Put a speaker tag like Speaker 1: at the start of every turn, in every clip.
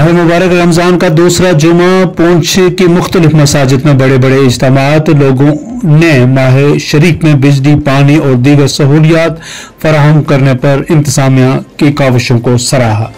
Speaker 1: माह मुबारक रमज़ान का दूसरा जुमा पूंछ की मुख्तलिफ मसाजिद में बड़े बड़े इज्तिमात। लोगों ने माह शरीक में बिजली, पानी और दीगर सहूलियात फराहम करने पर इंतजामिया की काविशों को सराहा।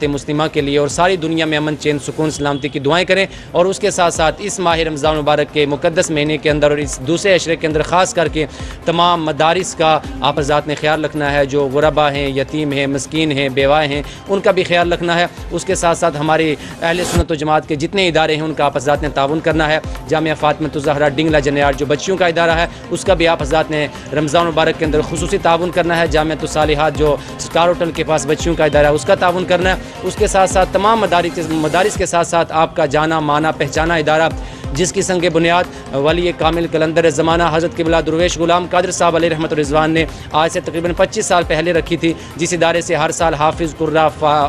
Speaker 2: मुस्लिमा के लिए और सारी दुनिया में अमन, चैन, सुकून, सलामती की दुआएं करें। और उसके साथ साथ इस माह रमज़ान मुबारक के मुक़द्दस महीने के अंदर और इस दूसरे अशरे के अंदर ख़ास करके तमाम मदारिस का आप हज़रात ने ख्याल रखना है। जो गुरबा हैं, यतीम हैं, मस्कीन हैं, बेवाएँ हैं, उनका भी ख्याल रखना है। उसके साथ साथ हमारे अहले सुन्नत व जमात के जितने इदारे हैं उनका आप हज़रात ने ताउन करना है। जामिया फ़ातिमतुज़ ज़हरा डिंगला जनियार जो बच्चियों का इदारा है उसका भी आप हज़रात ने रमज़ान मुबारक के अंदर खुसूसी ताउन करना है। जामियातुस सालिहात जो स्टार होटल के पास बच्चियों का इदारा है उसका ताउन करना है। उसके साथ साथ तमाम मदारिस के साथ साथ आपका जाना माना पहचाना इदारा जिसकी संग बुनियाद वली कामिल कलंदर ज़माना हज़रत क़िबला दुर्वेश ग़ुलाम कादिर साहब अलैहि रहमत रिज़वान ने आज से तकरीबन 25 साल पहले रखी थी, जिस इदारे से हर साल हाफिज़, कुर्रा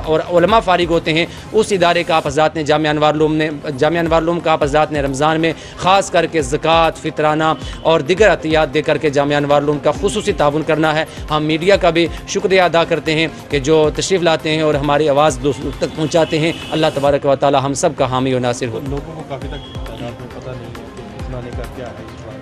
Speaker 2: और उलमा फ़ारिग होते हैं। उस इदारे का आप हज़रात ने जामिया अनवार उलूम का आप हज़रात ने रमज़ान में ख़ास करके ज़कात, फ़ितराना और दिगर अतियात दे करके जामिया अनवार उलूम का खुसूसी ताउन करना है। हम मीडिया का भी शुक्रिया अदा करते हैं कि जो तशरीफ़ लाते हैं और हमारी आवाज़ तक पहुँचाते हैं। अल्लाह तबारक व तआला हम सब का हामी और नासिर हो।
Speaker 3: लोगों को काफ़ी तक पता नहीं है कि इतनाने का क्या है इस बार।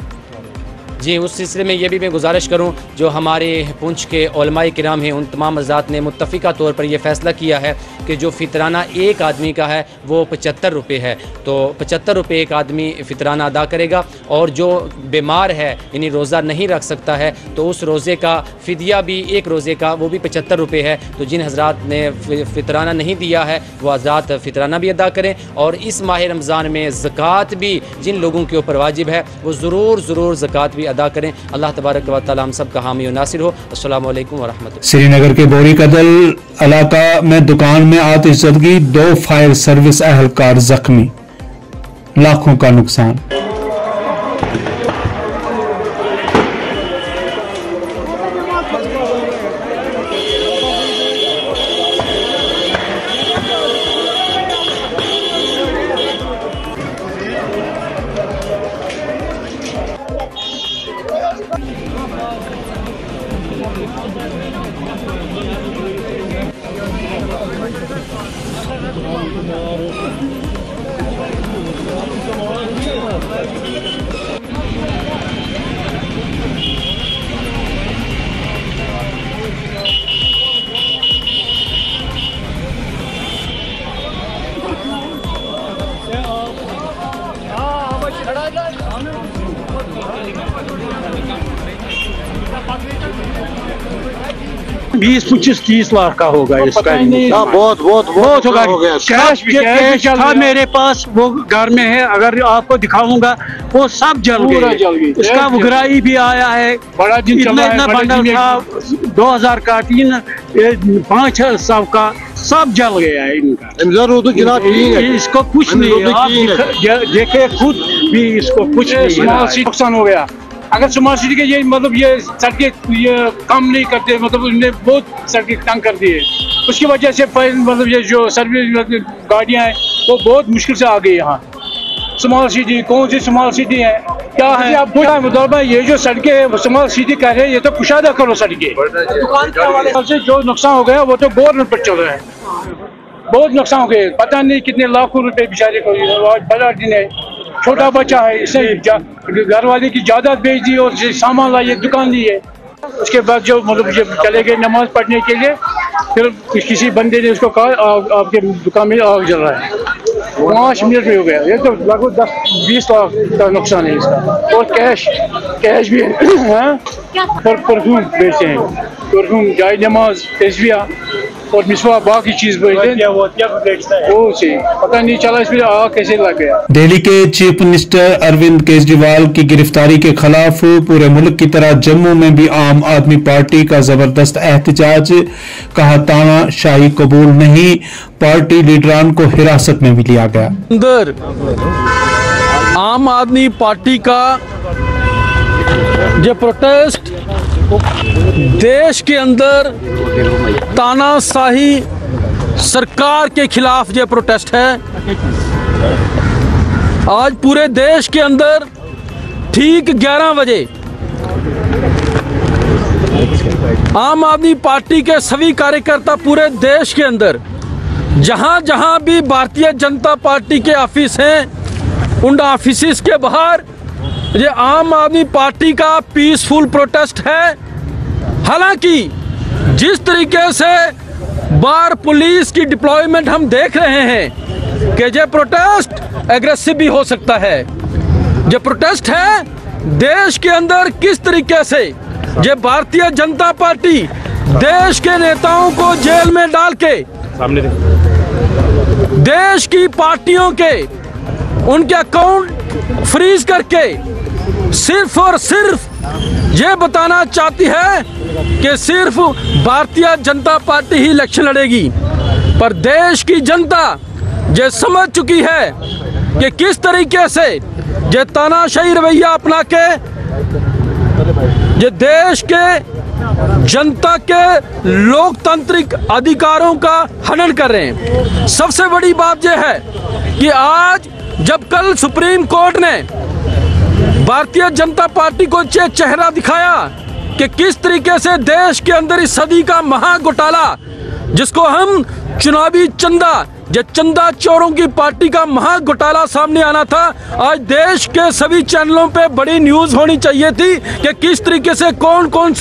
Speaker 2: जी, उस सिलसिले में ये भी मैं गुजारिश करूं जो हमारे पुंछ के उलमाए किराम हैं उन तमाम हज़रात ने मुत्तफ़िका तौर पर यह फ़ैसला किया है कि जो फ़ितराना एक आदमी का है वो 75 रुपये है। तो 75 रुपये एक आदमी फ़ितराना अदा करेगा और जो बीमार है यानी रोज़ा नहीं रख सकता है तो उस रोज़े का फ़िदिया भी एक रोज़े का वो भी 75 रुपये है। तो जिन हज़रात ने फ़ितराना नहीं दिया है वो हज़रात फ़ितराना भी अदा करें। और इस माह रमज़ान में ज़कात भी जिन लोगों के ऊपर वाजिब है वो ज़रूर ज़कात भी अदा करें। अल्लाह तबारक व तआला हम सब का हामी और नासिर हो। अस्सलामु अलैकुम व रहमतुल्लाह।
Speaker 1: श्रीनगर के बोरी कदल इलाका में दुकान में आतिशज़दगी, 2 फायर सर्विस अहलकार जख्मी, लाखों का नुकसान।
Speaker 4: 20-25-30 लाख का होगा इसका।
Speaker 3: बहुत
Speaker 4: होगा। कैश था मेरे पास, वो घर में है, अगर आपको दिखाऊंगा वो सब जल गए। इसका उगराई भी आया है, बड़ा दिन इतना बंडल था 2000 का, 3-5 का सब जल गया है इनका। इसको कुछ नहीं, आप देखे खुद भी इसको कुछ नहीं, नुकसान हो गया। अगर स्मार्ट सिटी के ये मतलब ये सड़कें ये काम नहीं करते, मतलब उन्होंने बहुत सड़कें तंग कर दी है, उसकी वजह से मतलब ये जो सर्विस गाड़ियाँ हैं वो बहुत मुश्किल से आ गई यहाँ। स्मार्ट सिटी कौन सी स्मार्ट सिटी है, क्या है आप मतलब ये जो सड़कें है स्मार्ट सिटी कह रहे हैं, ये तो कुशादा करो सड़कें। दुकान से जो नुकसान हो गया वो तो गवर्नमेंट पर चल रहा है, बहुत नुकसान हो गए। पता नहीं कितने लाखों रुपए बेचारे को, बड़ा दिन है, छोटा बच्चा है, इसने घर वाले की जायदाद बेच दी और सामान लाए, दुकान ली है। उसके बाद जो मतलब ये चले गए नमाज पढ़ने के लिए, फिर किसी बंदे ने उसको कहा आपके दुकान में आग जल रहा है, 5 मिनट में हो गया। ये तो लगभग 10-20 लाख का नुकसान है इसका। और कैश भी है, परफ्यूम बेचते हैं, परफ्यूम, जाय नमाज, तस्बिया, और मिसवा बाकी चीज वो से पता नहीं चला इसमें आग कैसे लग गया।
Speaker 1: दिल्ली के चीफ मिनिस्टर अरविंद केजरीवाल की गिरफ्तारी के खिलाफ पूरे मुल्क की तरह जम्मू में भी आम आदमी पार्टी का जबरदस्त एहतजाज। कहा तानाशाही कबूल नहीं, पार्टी लीडरान को हिरासत में भी लिया गया।
Speaker 5: अंदर आम आदमी पार्टी का जो प्रोटेस्ट देश के अंदर तानाशाही सरकार के खिलाफ जो प्रोटेस्ट है, आज पूरे देश के अंदर ठीक 11 बजे आम आदमी पार्टी के सभी कार्यकर्ता पूरे देश के अंदर जहां जहां भी भारतीय जनता पार्टी के ऑफिस हैं, उन ऑफिस के बाहर ये आम आदमी पार्टी का पीसफुल प्रोटेस्ट है। हालांकि जिस तरीके से बार पुलिस की डिप्लॉयमेंट हम देख रहे हैं कि ये प्रोटेस्ट एग्रेसिव भी हो सकता है। ये प्रोटेस्ट है देश के अंदर किस तरीके से ये भारतीय जनता पार्टी देश के नेताओं को जेल में डाल के देश की पार्टियों के उनके अकाउंट फ्रीज करके सिर्फ और सिर्फ ये बताना चाहती है कि सिर्फ भारतीय जनता पार्टी ही इलेक्शन लड़ेगी। पर देश की जनता ये समझ चुकी है कि किस तरीके से ये तानाशाही रवैया अपना के ये देश के जनता के लोकतांत्रिक अधिकारों का हनन कर रहे हैं। सबसे बड़ी बात यह है कि आज जब कल सुप्रीम कोर्ट ने भारतीय जनता पार्टी को चेहरा दिखाया कि किस तरीके से देश के अंदर इस सदी का महा घोटाला जिसको हम चुनावी चंदा ये चंदा चोरों की पार्टी का महा घोटाला सामने आना था, आज देश के सभी चैनलों पे बड़ी न्यूज होनी चाहिए थी कि किस तरीके से कौन कौन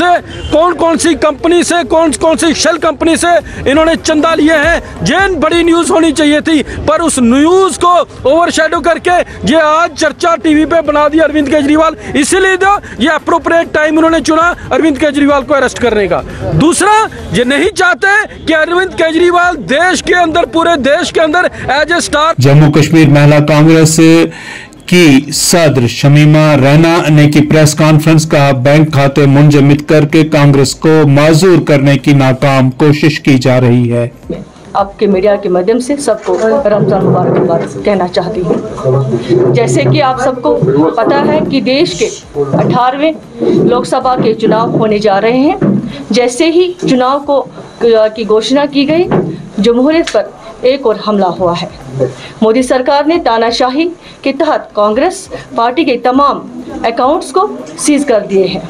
Speaker 5: सी कंपनी से कौन सी शेल कंपनी से इन्होंने चंदा लिए हैं। ये बड़ी न्यूज होनी चाहिए थी, पर उस न्यूज को ओवरशैडो करके ये आज चर्चा टीवी पे बना दी अरविंद केजरीवाल। इसीलिए ये अप्रोप्रिएट टाइम उन्होंने चुना अरविंद केजरीवाल को अरेस्ट करने का। दूसरा, ये नहीं चाहते कि अरविंद केजरीवाल देश के अंदर पूरे देश के अंदर as a star.
Speaker 1: Jammu Kashmir Mahila Congress की सदर शमीमा रैना ने की प्रेस कॉन्फ्रेंस का बैंक खाते मुंजमद करके कांग्रेस को माजूर करने की नाकाम कोशिश की जा रही है।
Speaker 6: आपके मीडिया के माध्यम से सबको रमजान मुबारक कहना चाहती हूँ। जैसे कि आप सबको पता है कि देश के 18वें लोकसभा के चुनाव होने जा रहे हैं। जैसे ही चुनाव की घोषणा की गई, जमहूरियत पर एक और हमला हुआ है। मोदी सरकार ने तानाशाही के तहत कांग्रेस पार्टी के तमाम अकाउंट्स को सीज कर दिए हैं।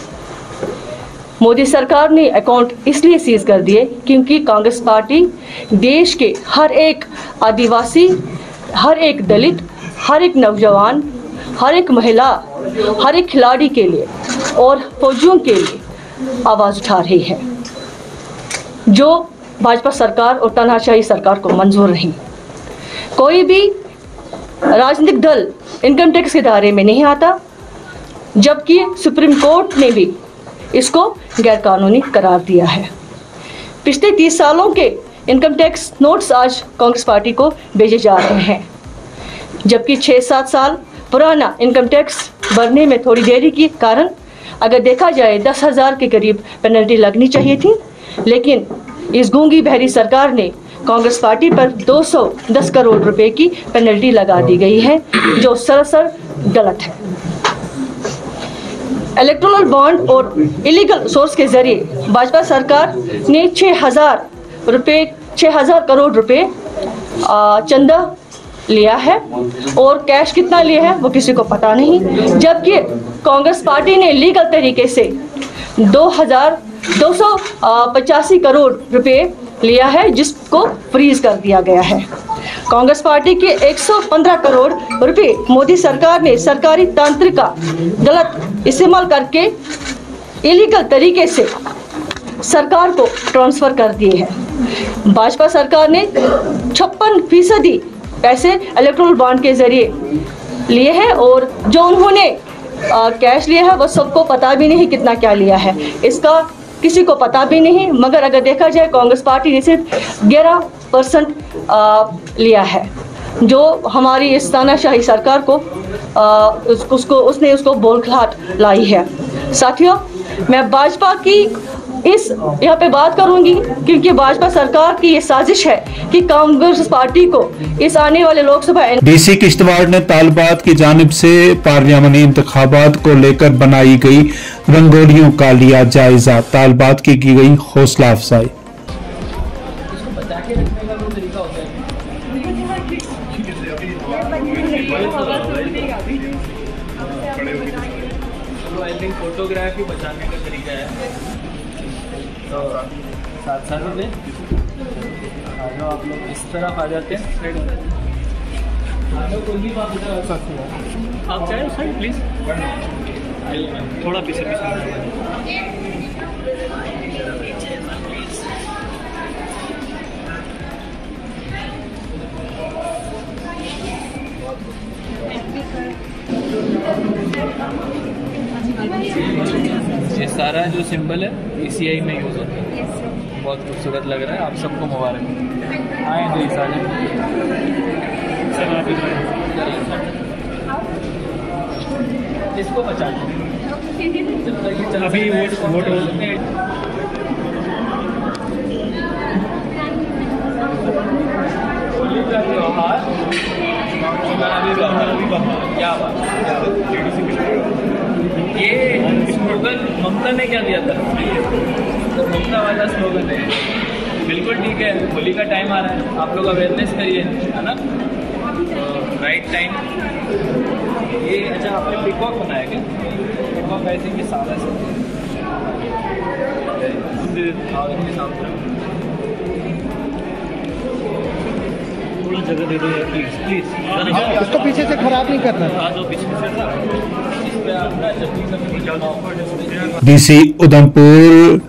Speaker 6: मोदी सरकार ने अकाउंट इसलिए सीज कर दिए क्योंकि कांग्रेस पार्टी देश के हर एक आदिवासी, हर एक दलित, हर एक नौजवान, हर एक महिला, हर एक खिलाड़ी के लिए और फौजियों के लिए आवाज़ उठा रही है, जो भाजपा सरकार और तानाशाही सरकार को मंजूर नहीं। कोई भी राजनीतिक दल इनकम टैक्स के दायरे में नहीं आता, जबकि सुप्रीम कोर्ट ने भी इसको गैरकानूनी करार दिया है। पिछले 30 सालों के इनकम टैक्स नोट्स आज कांग्रेस पार्टी को भेजे जा रहे हैं, जबकि 6-7 साल पुराना इनकम टैक्स भरने में थोड़ी देरी के कारण अगर देखा जाए 10,000 के करीब पेनल्टी लगनी चाहिए थी, लेकिन इस गूंगी बहरी सरकार ने कांग्रेस पार्टी पर 210 करोड़ रुपए की पेनल्टी लगा दी गई है, जो सरासर गलत है। इलेक्टोरल बॉन्ड और इलीगल सोर्स के जरिए भाजपा सरकार ने 6,000 करोड़ रुपए चंदा लिया है, और कैश कितना लिया है वो किसी को पता नहीं, जबकि कांग्रेस पार्टी ने लीगल तरीके से 2,285 करोड़ रुपए लिया है, जिसको फ्रीज कर दिया गया है। कांग्रेस पार्टी के 115 करोड़ रुपए मोदी सरकार ने सरकारी तांत्रिक का गलत इस्तेमाल करके इलीगल तरीके से सरकार को ट्रांसफर कर दिए हैं। भाजपा सरकार ने 56% पैसे इलेक्टोरल बॉन्ड के जरिए लिए हैं, और जो उन्होंने कैश लिया है वो सबको पता भी नहीं कितना क्या लिया है। इसका किसी को पता भी नहीं, मगर अगर देखा जाए कांग्रेस पार्टी ने सिर्फ 11% लिया है, जो हमारी इस तानाशाही सरकार को उसने उसको बौखलाहट लाई है। साथियों, मैं भाजपा की यहाँ पे बात करूंगी क्योंकि भाजपा सरकार की ये साजिश है कि कांग्रेस पार्टी को इस आने वाले लोकसभा
Speaker 1: डीसी किश्तवाड़ ने तालिबात की जानिब से पार्लियामानी इंतखाबात को लेकर बनाई गई रंगोलियों का लिया जायजा, तालिबात की गई हौसला अफजाई।
Speaker 3: फोटोग्राफी बचाने का तरीका है, तो साथ में आ जाओ आप लोग, इस तरफ आ जाते हैं। आप चाहे साइड प्लीज, थोड़ा पीछे ये सारा जो सिंबल है ECI में यूज़ होता है, बहुत खूबसूरत लग रहा है। आप सबको मुबारक। आए तो सारे इसको बचा अभी वोट होली का त्योहार, क्या बात, ये स्लोगन ममता ने क्या दिया था, तो ममता वाला स्लोगन है। बिल्कुल ठीक है, होली का टाइम आ रहा है, आप लोग अवेयरनेस करिए, है ना, तो राइट टाइम। ये अच्छा आपने पिकॉक बनाया क्या? पिकॉक ऐसे कि सारा थोड़ी जगह दे दो प्लीज प्लीज,
Speaker 7: उसको पीछे से खराब नहीं करना।
Speaker 1: डीसी उधमपुर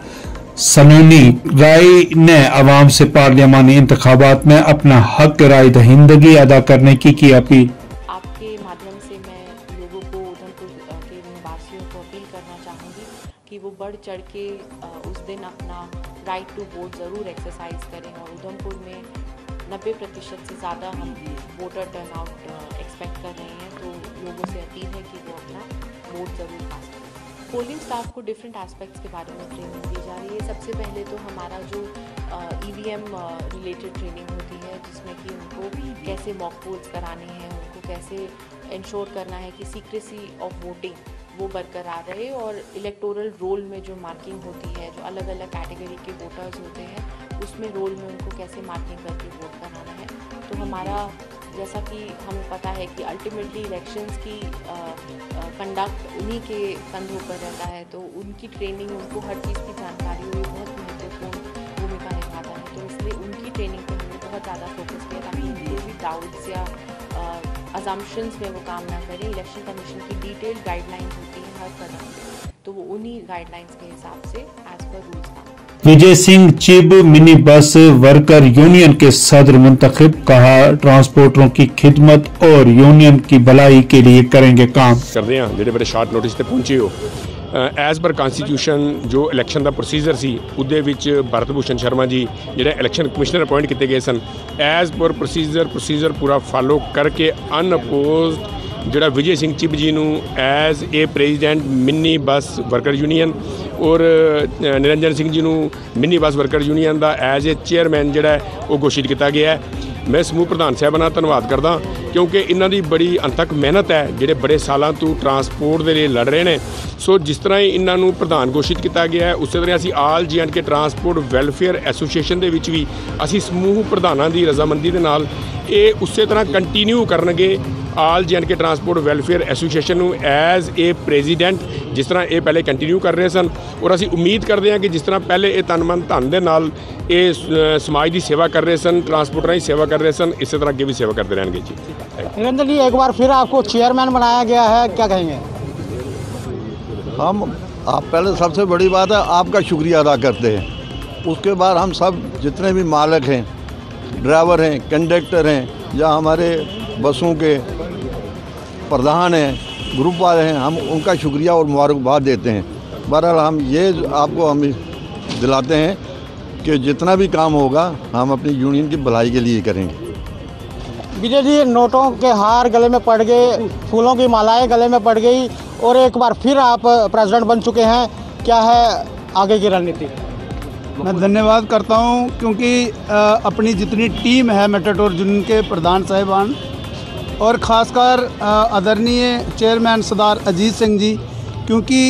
Speaker 1: सनोनी राय ने अवाम से पार्लियामानी इंतखाबात में अपना हक राय दहिंदगी अदा करने की अपील।
Speaker 8: आपके माध्यम से मैं लोगों को, उधमपुर के निवासियों को अपील करना चाहूँगी कि वो बढ़ चढ़ के उस दिन अपना राइट टू वोट ज़रूर एक्सरसाइज करें। और उधमपुर में 90% से ज़्यादा हम वोटर टर्नआउट एक्सपेक्ट कर रहे हैं, तो लोगों से अपील है कि वो अपना वोट ज़रूर कास्ट करें। पोलिंग स्टाफ को डिफरेंट एस्पेक्ट्स के बारे में ट्रेनिंग दी जा रही है। सबसे पहले तो हमारा जो EVM रिलेटेड ट्रेनिंग होती है, जिसमें कि उनको कैसे मॉक पोल्स कराने हैं, उनको कैसे इंश्योर करना है कि सीक्रेसी ऑफ वोटिंग वो बरकरार रहे, और इलेक्टोरल रोल में जो मार्किंग होती है, जो अलग अलग कैटेगरी के वोटर्स होते हैं, उसमें रोल में उनको कैसे मार्किंग करके वोट कराना है। तो हमारा, जैसा कि हमें पता है कि अल्टीमेटली इलेक्शंस की कंडक्ट उन्हीं के कंधों पर रहता है, तो उनकी ट्रेनिंग, उनको हर चीज़ की जानकारी हुई बहुत महत्वपूर्ण भूमिका निभाता है। तो इसलिए उनकी ट्रेनिंग पर हमने बहुत ज़्यादा फोकस किया ताकि उनके भी डाउट्स या अजम्पशंस में वो काम ना करें। इलेक्शन कमीशन की डिटेल्ड गाइडलाइंस होती हैं हर कदम पे, तो वो उन्हीं गाइडलाइंस के हिसाब से एज पर रूल्स काम।
Speaker 1: Vijay Singh Chib mini bus worker union के सदर मुंतखब, कहा ट्रांसपोर्टरों की खिदमत और यूनियन की भलाई के लिए करेंगे काम।
Speaker 9: कर रहे हैं ਜਿਹੜੇ ਬੜੇ ਸ਼ਾਰਟ ਨੋਟਿਸ ਤੇ ਪਹੁੰਚੇ ਹੋ। ਐਜ਼ ਪਰ ਕਨਸਟੀਟਿਊਸ਼ਨ ਜੋ ਇਲੈਕਸ਼ਨ ਦਾ ਪ੍ਰੋਸੀਜਰ ਸੀ, ਉਹਦੇ ਵਿੱਚ ਭਰਤ ਭੂਸ਼ਣ ਸ਼ਰਮਾ ਜੀ ਜਿਹੜੇ ਇਲੈਕਸ਼ਨ ਕਮਿਸ਼ਨਰ ਅਪਾਇੰਟ ਕੀਤੇ ਗਏ ਸਨ, ਐਜ਼ ਪਰ ਪ੍ਰੋਸੀਜਰ ਪੂਰਾ ਫਾਲੋ ਕਰਕੇ ਅਨਅਪੋਜ਼ਡ ਜਿਹੜਾ ਵਿਜੇ ਸਿੰਘ ਚਿਬ ਜੀ ਨੂੰ as a president mini bus worker union और निरंजन सिंह जी ਨੂੰ मिनी बस वर्कर यूनियन का एज ए चेयरमैन ਜਿਹੜਾ ਉਹ घोषित किया गया है। मैं समूह प्रधान साहबान ਦਾ ਧੰਨਵਾਦ ਕਰਦਾ, क्योंकि ਇਹਨਾਂ ਦੀ ਬੜੀ ਅੰਤਕ ਮਿਹਨਤ ਹੈ, ਜਿਹੜੇ ਬੜੇ ਸਾਲਾਂ ਤੋਂ ਟਰਾਂਸਪੋਰਟ ਦੇ ਲਈ ਲੜ ਰਹੇ ਨੇ। ਸੋ ਜਿਸ ਤਰ੍ਹਾਂ ਹੀ ਇਹਨਾਂ ਨੂੰ ਪ੍ਰਧਾਨ ਘੋषित ਕੀਤਾ ਗਿਆ ਹੈ, ਉਸੇ ਤਰ੍ਹਾਂ ਅਸੀਂ ਆਲ J&K ਟਰਾਂਸਪੋਰਟ ਵੈਲਫੇਅਰ ਐਸੋਸੀਏਸ਼ਨ ਦੇ ਵਿੱਚ ਵੀ ਅਸੀਂ ਸਮੂਹ ਪ੍ਰਧਾਨਾਂ ਦੀ ਰਜ਼ਾਮੰਦੀ ਦੇ ਨਾਲ ਇਹ ਉਸੇ ਤਰ੍ਹਾਂ ਕੰਟੀਨਿਊ ਕਰਨਗੇ। ਆਲ J&K ਟਰਾਂਸਪੋਰਟ ਵੈਲਫੇਅਰ ਐਸੋਸੀਏਸ਼ਨ ਨੂੰ ਐਜ਼ ਏ ਪ੍ਰੈਜ਼ੀਡੈਂਟ ਜਿਸ ਤਰ੍ਹਾਂ ਇਹ ਪਹਿਲੇ ਕੰਟੀਨਿਊ ਕਰ ਰਹੇ ਸਨ, ਔਰ ਅਸੀਂ ਉਮੀਦ ਕਰਦੇ ਹਾਂ ਕਿ ਜਿਸ ਤਰ੍ਹਾਂ ਪਹਿਲੇ ਇਹ ਤਨ ਮਨ ਧਨ ਦੇ ਨਾਲ ਇਹ समाज की सेवा कर रहे सन, ट्रांसपोर्टर की सेवा कर रहे सन, इसी तरह आगे भी सेवा करते रहेंगे जी।
Speaker 7: निरंजन जी, एक बार फिर आपको चेयरमैन बनाया गया है, क्या कहेंगे?
Speaker 10: आप पहले सबसे बड़ी बात है आपका शुक्रिया अदा करते हैं। उसके बाद हम सब जितने भी मालिक हैं, ड्राइवर हैं, कंडक्टर हैं, या हमारे बसों के प्रधान हैं, ग्रुप वाले हैं, हम उनका शुक्रिया और मुबारकबाद देते हैं। बहरहाल हम ये आपको हम दिलाते हैं कि जितना भी काम होगा हम अपनी यूनियन की भलाई के लिए करेंगे।
Speaker 7: विजय जी, नोटों के हार गले में पड़ गए, फूलों की मालाएं गले में पड़ गई और एक बार फिर आप प्रेसिडेंट बन चुके हैं, क्या है आगे की रणनीति?
Speaker 11: मैं धन्यवाद करता हूं क्योंकि अपनी जितनी टीम है मेटाडोर यूनियन के प्रधान साहिबान और ख़ासकर आदरणीय चेयरमैन सरदार अजीत सिंह जी, क्योंकि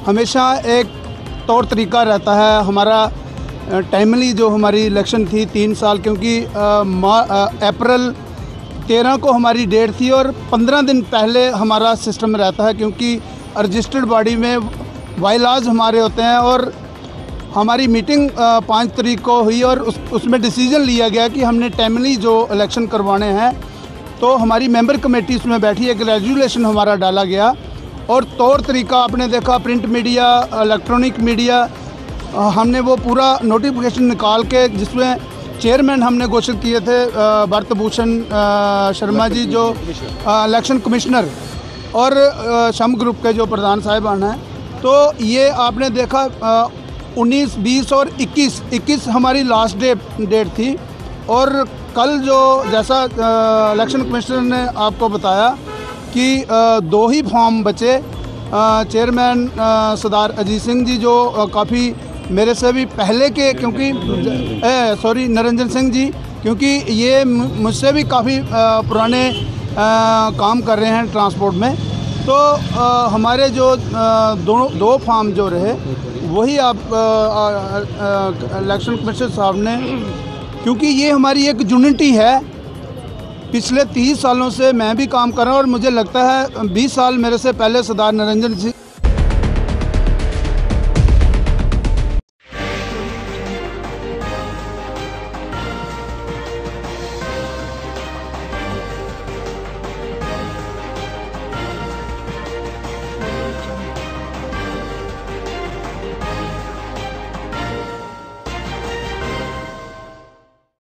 Speaker 11: हमेशा एक तौर तरीका रहता है हमारा टाइमली जो हमारी इलेक्शन थी 3 साल, क्योंकि अप्रैल 13 को हमारी डेट थी और 15 दिन पहले हमारा सिस्टम रहता है, क्योंकि रजिस्टर्ड बॉडी में बायलॉज हमारे होते हैं और हमारी मीटिंग 5 तारीख को हुई और उसमें डिसीजन लिया गया कि हमने टाइमली जो इलेक्शन करवाने हैं, तो हमारी मेंबर कमेटी उसमें बैठी, एक रेजोल्यूशन हमारा डाला गया और तौर तरीका आपने देखा, प्रिंट मीडिया, इलेक्ट्रॉनिक मीडिया, हमने वो पूरा नोटिफिकेशन निकाल के जिसमें चेयरमैन हमने घोषित किए थे भरत भूषण शर्मा जी जो इलेक्शन कमिश्नर और शम ग्रुप के जो प्रधान साहिबान हैं। तो ये आपने देखा 19, 20 और 21 हमारी लास्ट डेट थी और कल जो जैसा इलेक्शन कमिश्नर ने आपको बताया कि 2 ही फॉर्म बचे। चेयरमैन सरदार अजीत सिंह जी जो काफ़ी मेरे से भी पहले के, क्योंकि निरंजन सिंह जी, क्योंकि ये मुझसे भी काफ़ी पुराने काम कर रहे हैं ट्रांसपोर्ट में। तो हमारे जो 2 फॉर्म जो रहे वही आप इलेक्शन कमिश्नर साहब ने, क्योंकि ये हमारी एक यूनिटी है, पिछले 30 सालों से मैं भी काम कर रहा हूँ और मुझे लगता है 20 साल मेरे से पहले सरदार निरंजन